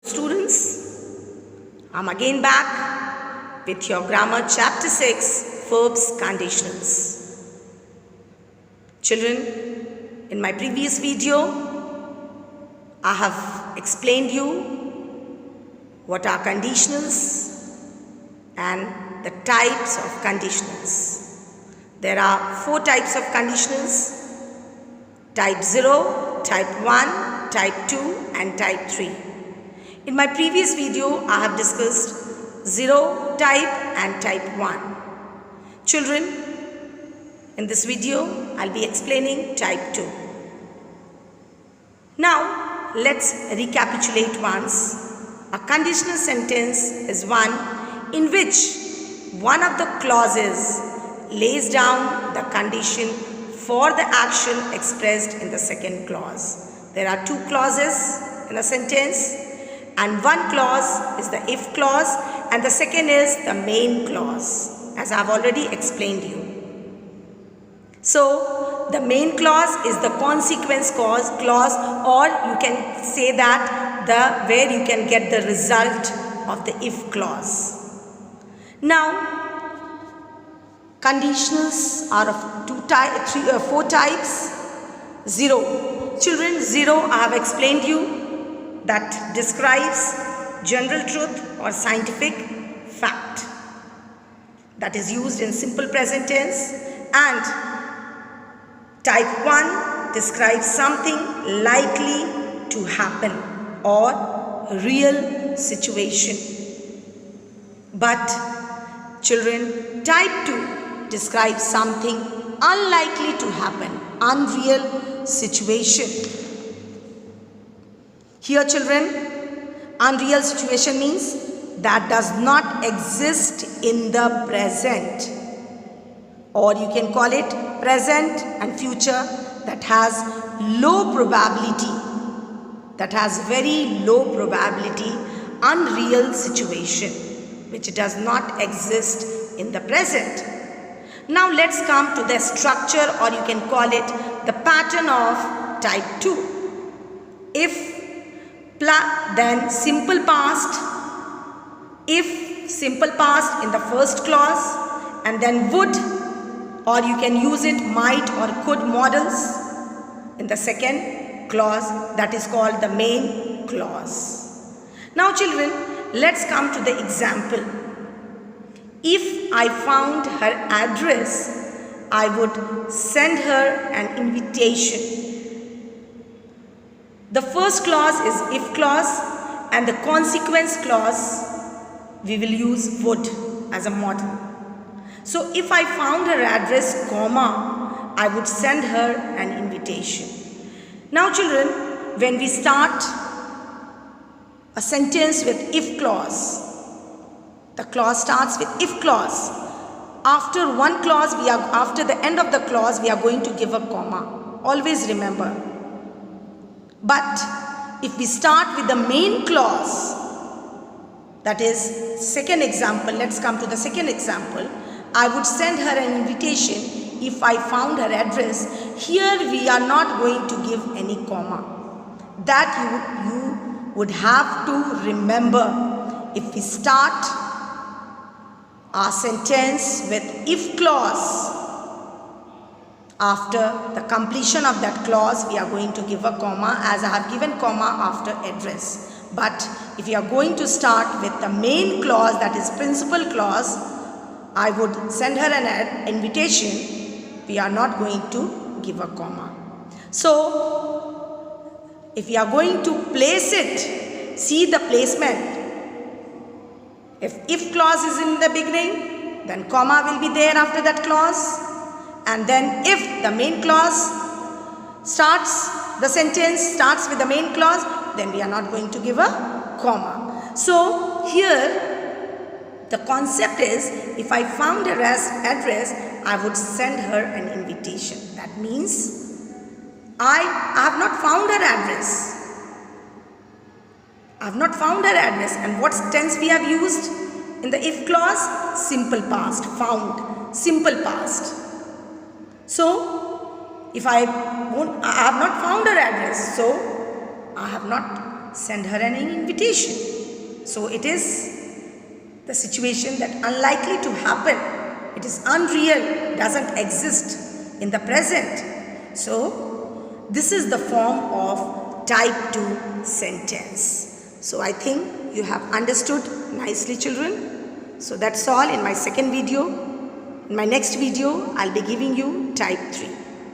Students, I'm again back with your grammar chapter 6, verbs conditionals. Children, in my previous video, I have explained you what are conditionals and the types of conditionals. There are 4 types of conditionals: type 0, type 1, type 2 and type 3. In my previous video, I have discussed 0 type and type 1. Children, in this video, I'll be explaining type 2. Now, let's recapitulate once. A conditional sentence is one in which one of the clauses lays down the condition for the action expressed in the second clause. There are 2 clauses in a sentence, and one clause is the if clause and the second is the main clause, as I have already explained you. So, the main clause is the consequence clause, or you can say that where you can get the result of the if clause. Now, conditionals are of 4 types. 0. Children, 0 I have explained you, that describes general truth or scientific fact, that is used in simple present tense. And type 1 describes something likely to happen or real situation. But children, type 2 describes something unlikely to happen, unreal situation. Here, children, unreal situation means that does not exist in the present, or you can call it present and future, that has low probability, that has very low probability, unreal situation, which does not exist in the present. Now, let's come to the structure, or you can call it the pattern of type 2. If, then simple past, if simple past in the first clause, and then would, or you can use it might or could models in the second clause, that is called the main clause. Now children, let's come to the example. If I found her address, I would send her an invitation. The first clause is if clause, and the consequence clause we will use would as a model. So if I found her address, comma, I would send her an invitation. Now children, when we start a sentence with if clause, the clause starts with if clause. After one clause, after the end of the clause, we are going to give a comma. Always remember. But if we start with the main clause, that is second example, let's come to the second example. I would send her an invitation if I found her address. Here we are not going to give any comma. That you would have to remember. If we start our sentence with if clause, after the completion of that clause, we are going to give a comma, as I have given comma after address. But if you are going to start with the main clause, that is principal clause, I would send her an invitation, we are not going to give a comma. So, if you are going to place it, see the placement. If clause is in the beginning, then comma will be there after that clause. And then if the main clause starts, the sentence starts with the main clause, then we are not going to give a comma. So here the concept is, if I found her address, I would send her an invitation. That means I have not found her address. I have not found her address. And what tense we have used in the if clause? Simple past, found, simple past. So, if I have not found her address, so I have not sent her any invitation. So it is the situation that unlikely to happen. It is unreal, doesn't exist in the present. So this is the form of type 2 sentence. So I think you have understood nicely, children. So that's all in my second video. In my next video, I'll be giving you type 3.